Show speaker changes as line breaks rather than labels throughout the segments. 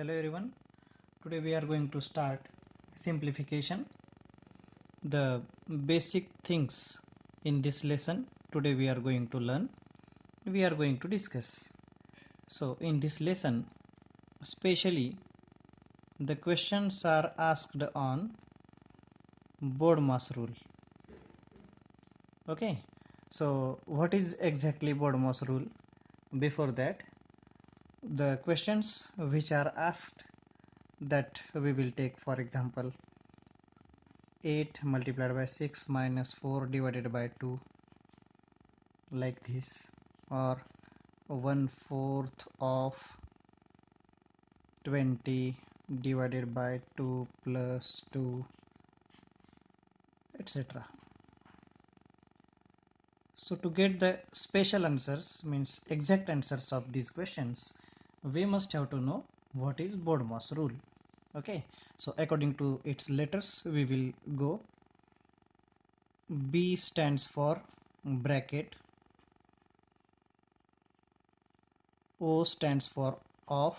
Hello everyone. Today we are going to start simplification. The basic things in this lesson today we are going to learn. We are going to discuss. So in this lesson, especially the questions are asked on BODMAS rule. Okay. So what is exactly BODMAS rule? Before that, the questions which are asked that we will take, for example, 8 multiplied by 6 minus 4 divided by 2, like this, or 1/4 of 20 divided by 2 plus 2, etc. So to get the special answers, means exact answers of these questions, we must have to know what is BODMAS rule. Okay, so according to its letters we will go. B stands for bracket, O stands for off,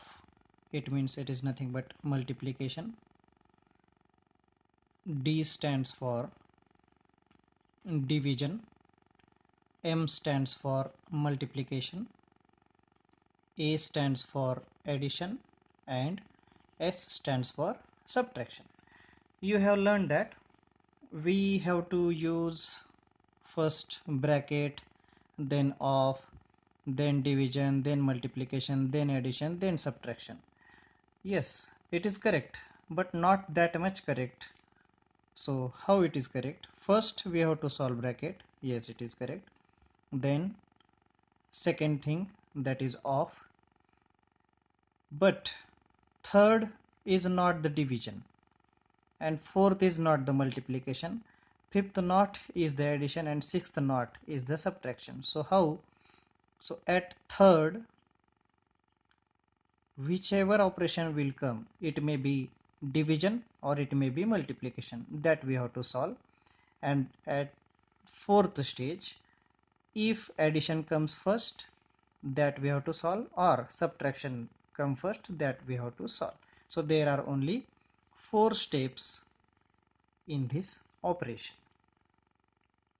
it means it is nothing but multiplication. D stands for division. M stands for multiplication. A stands for addition, and S stands for subtraction. You have learned that we have to use first bracket, then off, then division, then multiplication, then addition, then subtraction. Yes, it is correct, but not that much correct. So how it is correct? First we have to solve bracket. Yes, it is correct. Then second thing, that is off. But third is not the division, and fourth is not the multiplication. Fifth not is the addition, and sixth not is the subtraction. So how? So at third, whichever operation will come, it may be division or it may be multiplication, that we have to solve. And at fourth stage, if addition comes first, that we have to solve, or subtraction come first, that we have to solve. So there are only 4 steps in this operation.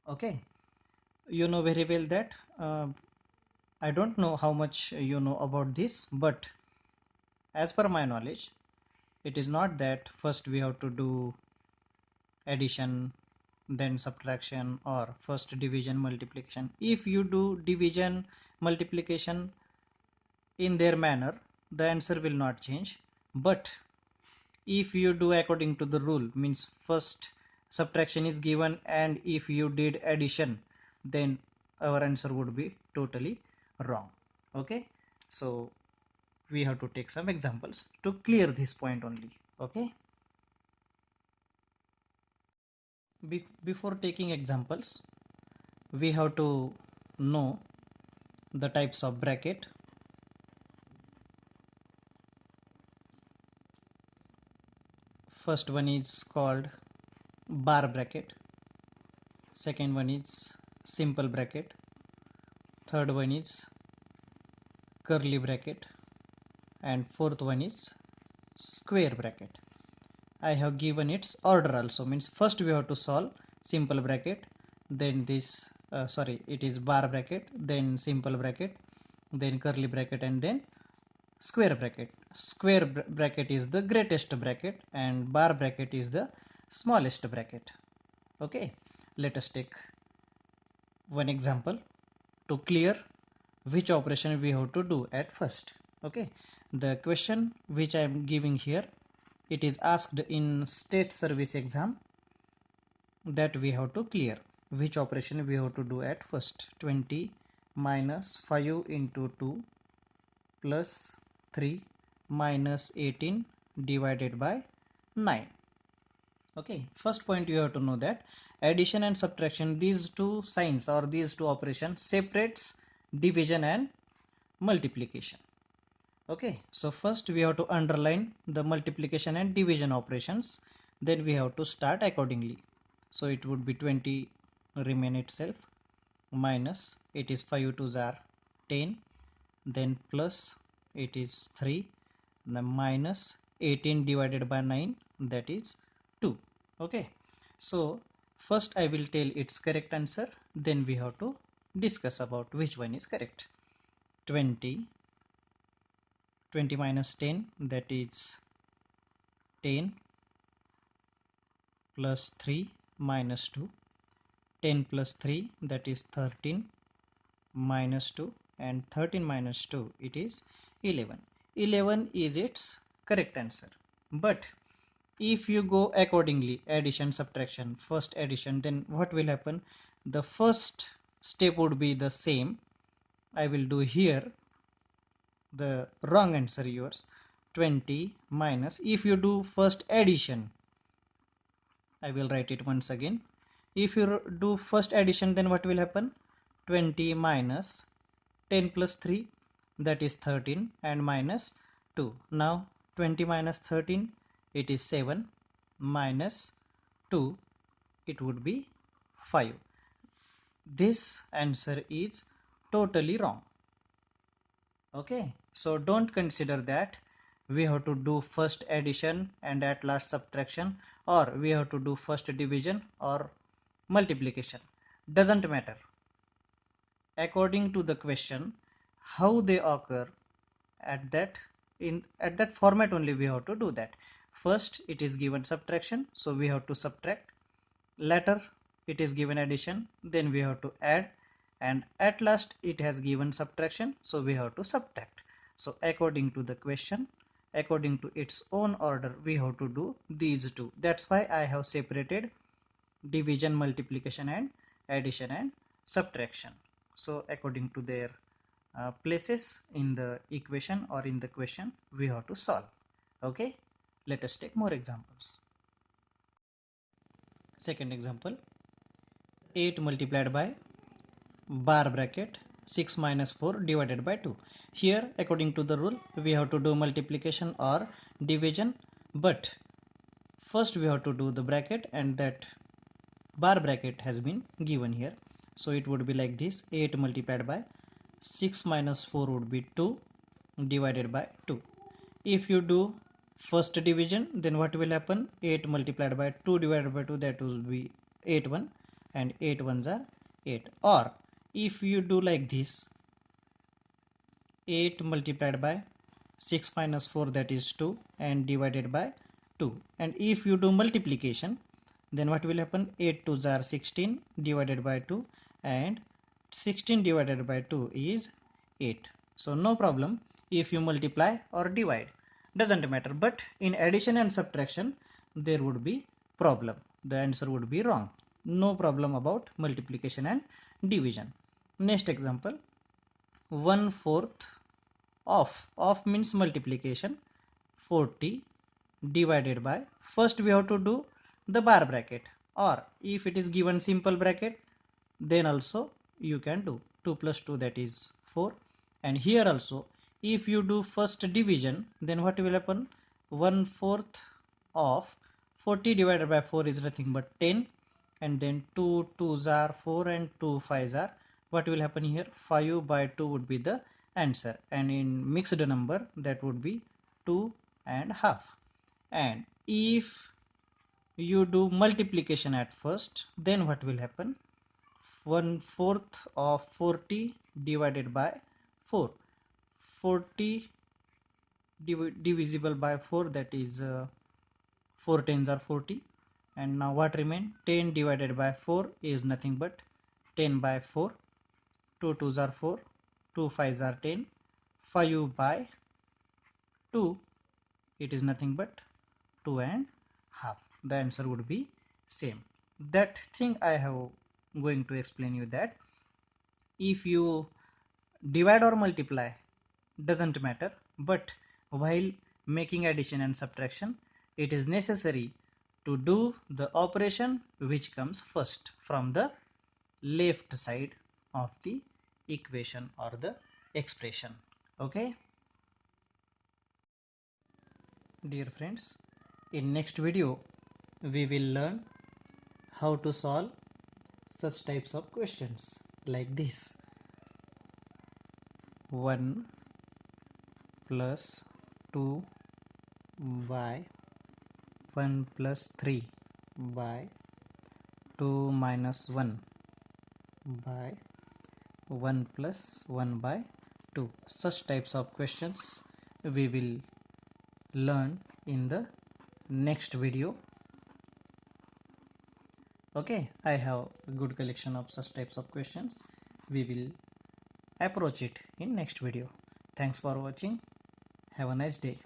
Okay, you know very well that I don't know how much you know about this, but as per my knowledge, it is not that first we have to do addition, then subtraction, or first division, multiplication. If you do division, multiplication in their manner, the answer will not change. But if you do according to the rule, means first subtraction is given, and if you did addition, then our answer would be totally wrong. Okay, so we have to take some examples to clear this point only. Okay, before taking examples, we have to know the types of bracket. First one is called bar bracket, second one is simple bracket, third one is curly bracket, and fourth one is square bracket. I have given its order also, means first we have to solve simple bracket, then this it is bar bracket, then simple bracket, then curly bracket, and then square bracket. Square bracket is the greatest bracket, and bar bracket is the smallest bracket. Okay, let us take one example to clear which operation we have to do at first. Okay, the question which I am giving here, it is asked in state service exam, that we have to clear which operation we have to do at first. 20 minus 5 into 2 plus 3 minus 18 divided by 9. Okay, first point you have to know that addition and subtraction, these two signs or these two operations separates division and multiplication. Okay, so first we have to underline the multiplication and division operations, then we have to start accordingly. So it would be 20 remain itself, minus it is 5 2s are 10, then plus it is 3, the minus 18 divided by 9, that is 2. Okay, so first I will tell its correct answer, then we have to discuss about which one is correct. 20 minus 10, that is 10, plus 3 minus 2, 10 plus 3, that is 13, minus 2, and 13 minus 2, it is 11. 11 is its correct answer. But if you go accordingly, addition, subtraction, first addition, then what will happen? The first step would be the same. I will do here the wrong answer yours. 20 minus, if you do first addition, I will write it once again. If you do first addition, then what will happen? 20 minus 10 plus 3, that is 13, and minus 2. Now 20 minus 13, it is 7, minus 2, it would be 5. This answer is totally wrong. Okay, so don't consider that we have to do first addition and at last subtraction, or we have to do first division or multiplication. Doesn't matter. According to the question, how they occur, at that format only we have to do that. First it is given subtraction, so we have to subtract. Later it is given addition, then we have to add, and at last it has given subtraction, so we have to subtract. So according to the question, according to its own order, we have to do these two. That's why I have separated division, multiplication, and addition and subtraction. So according to their places in the equation or in the question, we have to solve. Okay, let us take more examples. Second example, 8 multiplied by bar bracket 6 minus 4 divided by 2. Here according to the rule we have to do multiplication or division, but first we have to do the bracket, and that bar bracket has been given here. So it would be like this: 8 multiplied by 6 minus 4 would be 2 divided by 2. If you do first division, then what will happen? 8 multiplied by 2 divided by 2, that will be 8 1, and 8 ones are 8. Or if you do like this, 8 multiplied by 6 minus 4, that is 2, and divided by 2. And if you do multiplication, then what will happen? 8 2s are 16 divided by 2, and 16 divided by 2 is 8. So no problem if you multiply or divide, doesn't matter. But in addition and subtraction there would be problem, the answer would be wrong. No problem about multiplication and division. Next example, 1/4 of means multiplication, 40 divided by, first we have to do the bar bracket, or if it is given simple bracket, then also you can do 2 plus 2, that is 4. And here also if you do first division, then what will happen? 1/4 of 40 divided by 4 is nothing but 10, and then 2 2s are 4 and 2 5s are, what will happen here? 5 by 2 would be the answer, and in mixed number that would be 2 and half. And if you do multiplication at first, then what will happen? 1/4 of 40 divided by 4, 40 divisible by 4, that is 4 tens are 40, and now what remain? 10 divided by 4 is nothing but 10 by 4, 2 2s are 4, 2 5s are 10, 5 by 2, it is nothing but 2 and half. The answer would be same. That thing I have going to explain you, that if you divide or multiply, doesn't matter, but while making addition and subtraction, it is necessary to do the operation which comes first from the left side of the equation or the expression. Okay, dear friends, in next video we will learn how to solve such types of questions like this: 1 plus 2 by 1 plus 3 by 2 minus 1 by 1 plus 1 by 2. Such types of questions we will learn in the next video. Okay, I have a good collection of such types of questions. We will approach it in next video. Thanks for watching. Have a nice day.